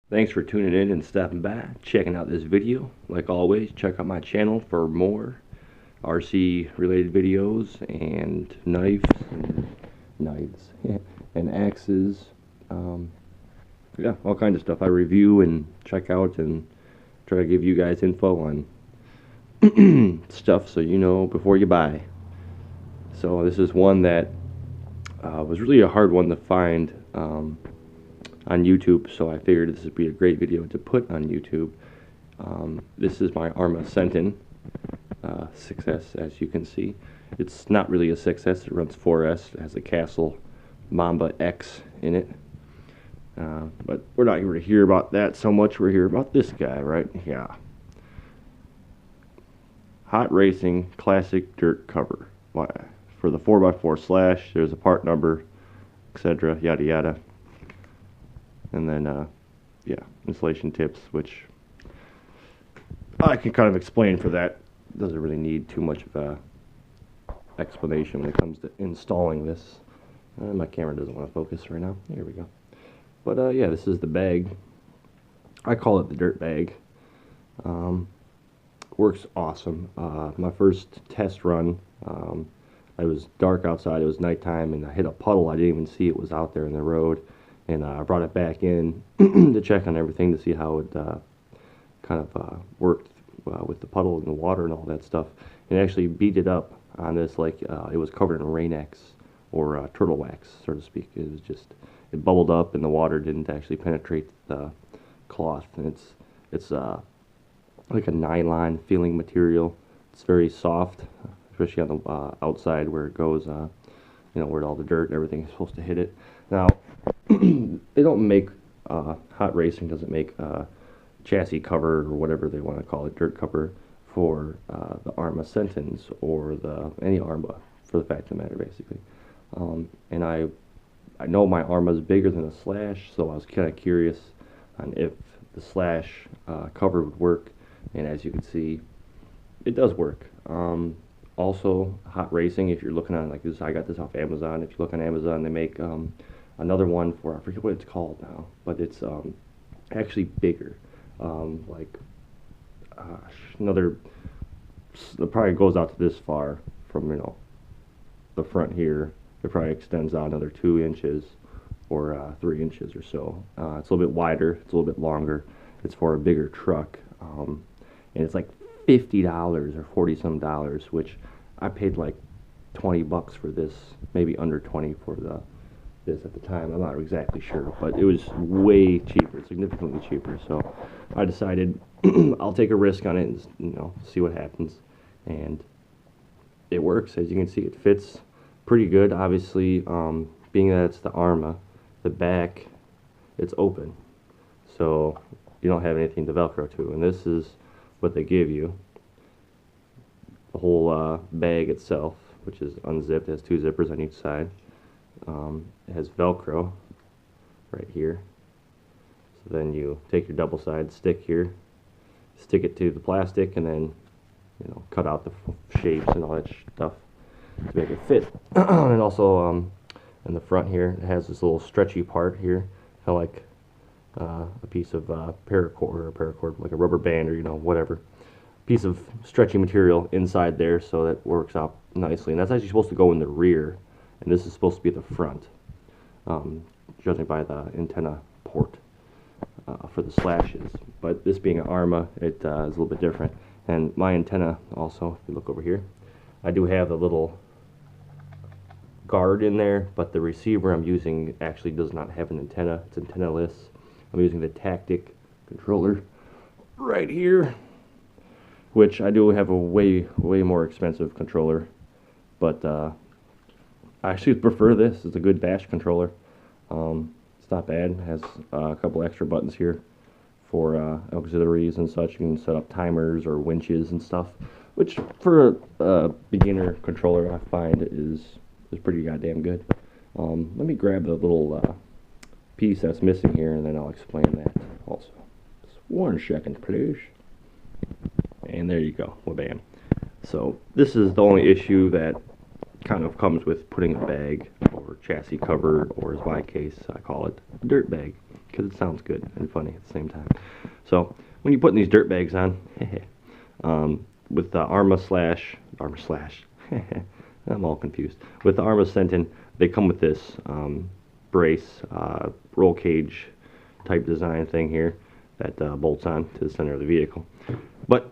Thanks for tuning in and stopping by, checking out this video. Like always, check out my channel for more RC related videos and knives and axes. Yeah, all kinds of stuff I review and check out and try to give you guys info on stuff so you know before you buy. So this is one that was really a hard one to find on YouTube, so I figured this would be a great video to put on YouTube. This is my Arrma Senton 6S, as you can see. It's not really a 6S, it runs 4S. It has a Castle Mamba X in it. But we're not here to hear about that so much, we're here about this guy right here. Hot Racing Classic Dirt Cover. For the 4x4 slash, there's a part number, etc., yada yada. And then, yeah, installation tips, which I can kind of explain for that. Doesn't really need too much of a explanation when it comes to installing this. My camera doesn't want to focus right now. Here we go. But, yeah, this is the bag. I call it the dirt bag. Works awesome. My first test run, it was dark outside, it was nighttime, and I hit a puddle. I didn't even see it was out there in the road. And I brought it back in to check on everything to see how it kind of worked with the puddle and the water and all that stuff. And actually beat it up on this like it was covered in Rain-X or turtle wax, so to speak. It was just, it bubbled up and the water didn't actually penetrate the cloth. And it's like a nylon feeling material. It's very soft, especially on the outside where it goes, you know, where all the dirt and everything is supposed to hit it. Now, they don't make, Hot Racing doesn't make chassis cover or whatever they want to call it, dirt cover for the Arrma Sentons or any Arrma, for the fact of the matter, basically. And I know my Arrma is bigger than the Slash, so I was kind of curious on if the Slash cover would work, and as you can see, it does work. Also, Hot Racing, if you're looking on, like this, I got this off Amazon. If you look on Amazon, they make another one for, I forget what it's called now, but it's actually bigger. Like another, it probably goes out to this far from, you know, the front here. It probably extends out another 2 inches or 3 inches or so. It's a little bit wider, it's a little bit longer. It's for a bigger truck, and it's like $50 or 40-some dollars, which I paid like 20 bucks for this, maybe under 20 for this at the time. I'm not exactly sure, but it was way cheaper, significantly cheaper. So I decided I'll take a risk on it and, you know, see what happens. And it works. As you can see, it fits pretty good. Obviously, being that it's the Arrma, the back, it's open, so you don't have anything to Velcro to. And this is what they give you. The whole bag itself, which is unzipped, has 2 zippers on each side. It has Velcro right here. So then you take your double-sided stick here, stick it to the plastic, and then, you know, cut out the shapes and all that stuff to make it fit. And also in the front here, it has this little stretchy part here, kind of like a piece of paracord, like a rubber band or, you know, whatever. Piece of stretchy material inside there, so that works out nicely. And that's actually supposed to go in the rear, and this is supposed to be the front, judging by the antenna port for the slashes. But this being an Arrma, it is a little bit different. And my antenna also, if you look over here, I do have a little guard in there, but the receiver I'm using actually does not have an antenna. It's antenna-less. I'm using the Tactic controller right here, which I do have a way more expensive controller, but I actually prefer this. It's a good dash controller. It's not bad. It has a couple extra buttons here for auxiliaries and such. You can set up timers or winches and stuff, which for a beginner controller I find is pretty goddamn good. Let me grab the little piece that's missing here, and then I'll explain that also. Just 1 second, please. And there you go, well, bam. So this is the only issue that kind of comes with putting a bag or chassis cover, or as my case I call it, dirt bag. because it sounds good and funny at the same time. So when you're putting these dirt bags on, with the Arrma slash, I'm all confused. With the Arrma Senton, they come with this brace, roll cage type design thing here that bolts on to the center of the vehicle. But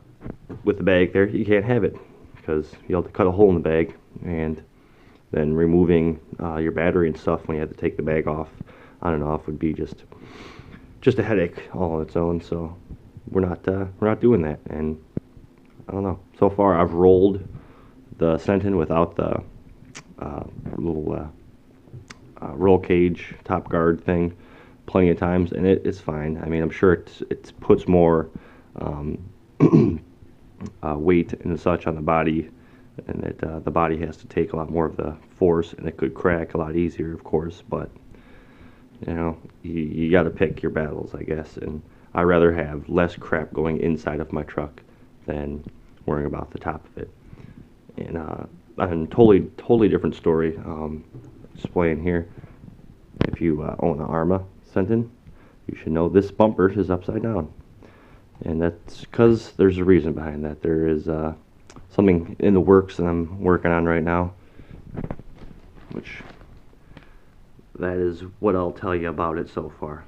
with the bag there, you can't have it because you have to cut a hole in the bag, and then removing your battery and stuff when you have to take the bag off on and off would be just a headache all on its own. So we're not doing that. And I don't know. So far, I've rolled the Senton without the little roll cage top guard thing plenty of times, and it's fine. I mean, I'm sure it puts more weight and such on the body, and that the body has to take a lot more of the force, and it could crack a lot easier, of course. But you know, you got to pick your battles, I guess. And I rather have less crap going inside of my truck than worrying about the top of it. And a totally different story. Displaying here. If you own an Arrma Senton, you should know this bumper is upside down, and that's because there's a reason behind that. There is something in the works that I'm working on right now, which that is what I'll tell you about it so far.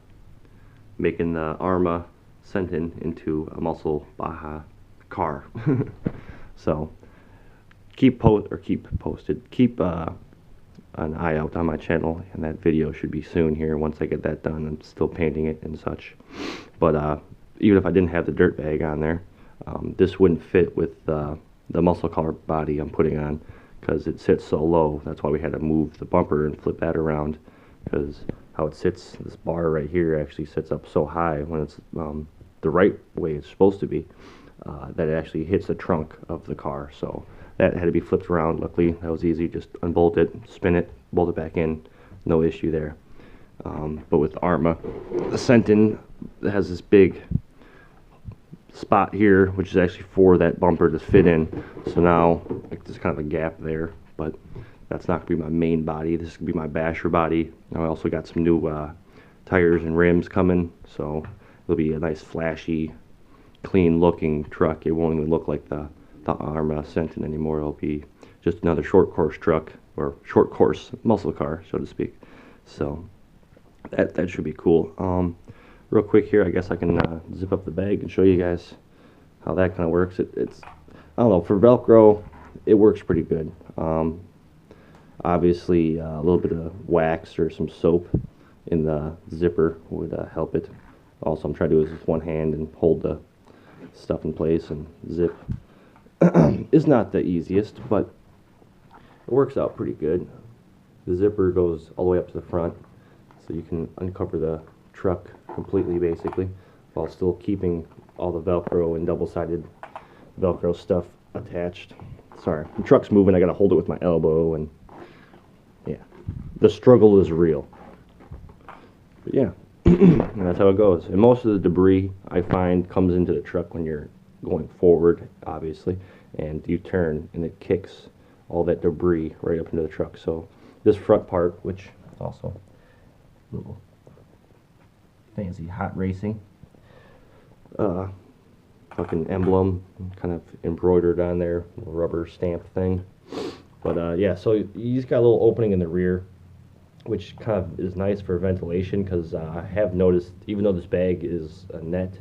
Making the Arrma Senton into a muscle Baja car. So keep posted. Keep an eye out on my channel, and that video should be soon here once I get that done. I'm still painting it and such. But even if I didn't have the dirt bag on there, this wouldn't fit with the muscle car body I'm putting on because it sits so low. That's why we had to move the bumper and flip that around, because how it sits, this bar right here actually sits up so high when it's the right way it's supposed to be, that it actually hits the trunk of the car. So that had to be flipped around. Luckily, that was easy. Just unbolt it, spin it, bolt it back in. No issue there. But with Arrma, the Senton has this big spot here, which is actually for that bumper to fit in. So now like, there's kind of a gap there, but that's not going to be my main body. This is going to be my basher body. Now I also got some new tires and rims coming, so it'll be a nice flashy, clean looking truck. It won't even look like the Arrma Senton anymore. It'll be just another short course truck, or short course muscle car, so to speak. So that should be cool. Real quick here, I guess I can zip up the bag and show you guys how that kind of works. It's I don't know, for Velcro it works pretty good. Obviously a little bit of wax or some soap in the zipper would help it. Also, I'm trying to do this with one hand and hold the stuff in place and zip. It's not the easiest, but it works out pretty good. The zipper goes all the way up to the front, so you can uncover the truck completely, basically, while still keeping all the Velcro and double-sided Velcro stuff attached. Sorry, the truck's moving. I gotta hold it with my elbow, and yeah, the struggle is real. But yeah, and that's how it goes. And most of the debris I find comes into the truck when you're going forward, obviously, and you turn and it kicks all that debris right up into the truck. So this front part, which is also a little fancy hot racing fucking emblem kind of embroidered on there, little rubber stamp thing. But yeah, so you just got a little opening in the rear, which kind of is nice for ventilation, because I have noticed, even though this bag is a net,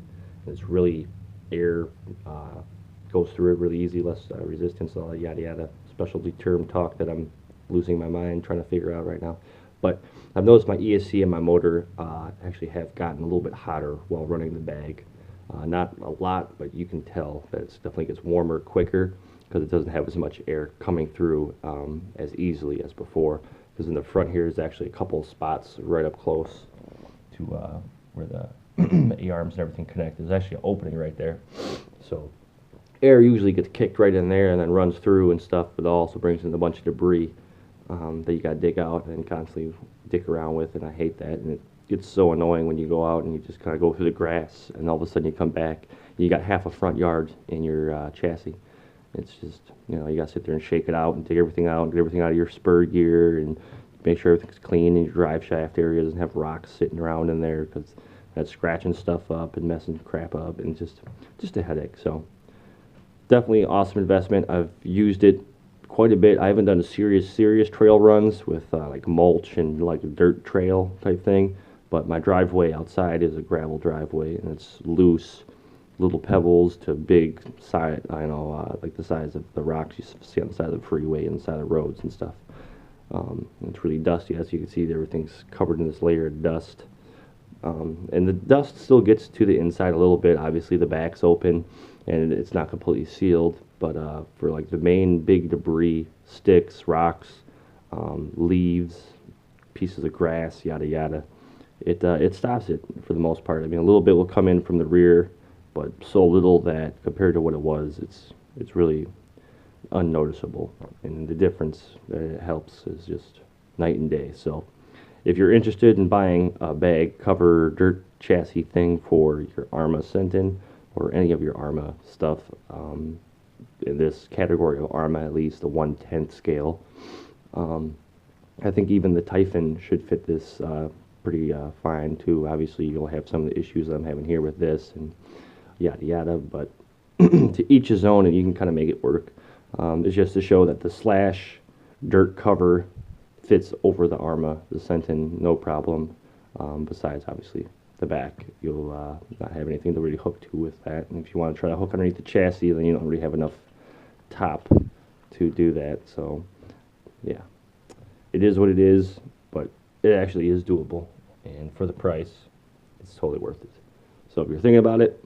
it's really air goes through it really easy, less resistance, all that yada yada specialty term talk that I'm losing my mind trying to figure out right now. But I've noticed my ESC and my motor actually have gotten a little bit hotter while running the bag. Not a lot, but you can tell that it definitely gets warmer quicker because it doesn't have as much air coming through as easily as before. Because in the front here is actually a couple of spots right up close to where the A-arms and everything connect. There's actually an opening right there. So air usually gets kicked right in there and then runs through and stuff, but it also brings in a bunch of debris that you got to dig out and constantly dick around with, and I hate that. And it gets so annoying when you go out and you just kind of go through the grass, and all of a sudden you come back and you got half a front yard in your chassis. It's just, you know, you got to sit there and shake it out and dig everything out and get everything out of your spur gear and make sure everything's clean in your drive shaft area, doesn't have rocks sitting around in there, because that's scratching stuff up and messing crap up, and just a headache. So definitely awesome investment. I've used it quite a bit. I haven't done a serious trail runs with like mulch and like a dirt trail type thing, but my driveway outside is a gravel driveway, and it's loose, little pebbles to big side, like the size of the rocks you see on the side of the freeway and the side of the roads and stuff. It's really dusty. As you can see, everything's covered in this layer of dust. And the dust still gets to the inside a little bit. Obviously, the back's open and it's not completely sealed, but for like the main big debris, sticks, rocks, leaves, pieces of grass, yada yada, it stops it for the most part. I mean, a little bit will come in from the rear, but so little that compared to what it was, it's really unnoticeable, and the difference that it helps is just night and day. So if you're interested in buying a bag cover dirt chassis thing for your Arrma Senton or any of your Arrma stuff, in this category of Arrma, at least the 1/10 scale, I think even the Typhon should fit this pretty fine too. Obviously, you'll have some of the issues I'm having here with this and yada yada, but to each his own, and you can kind of make it work. It's just to show that the slash dirt cover fits over the Arrma, the Senton, no problem. Besides, obviously, the back, you'll not have anything to really hook to with that. And if you want to try to hook underneath the chassis, then you don't really have enough top to do that. So, yeah, it is what it is, but it actually is doable. And for the price, it's totally worth it. So if you're thinking about it,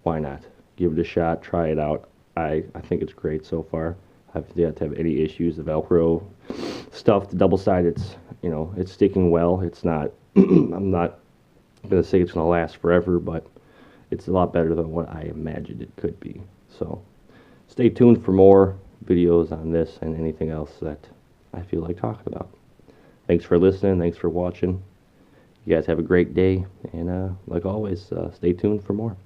why not? Give it a shot, try it out. I think it's great so far. I've yet to have any issues. The Velcro stuff, the double side, it's sticking well. It's not, I'm not going to say it's going to last forever, but it's a lot better than what I imagined it could be. So stay tuned for more videos on this and anything else that I feel like talking about. Thanks for listening. Thanks for watching. You guys have a great day, and like always, stay tuned for more.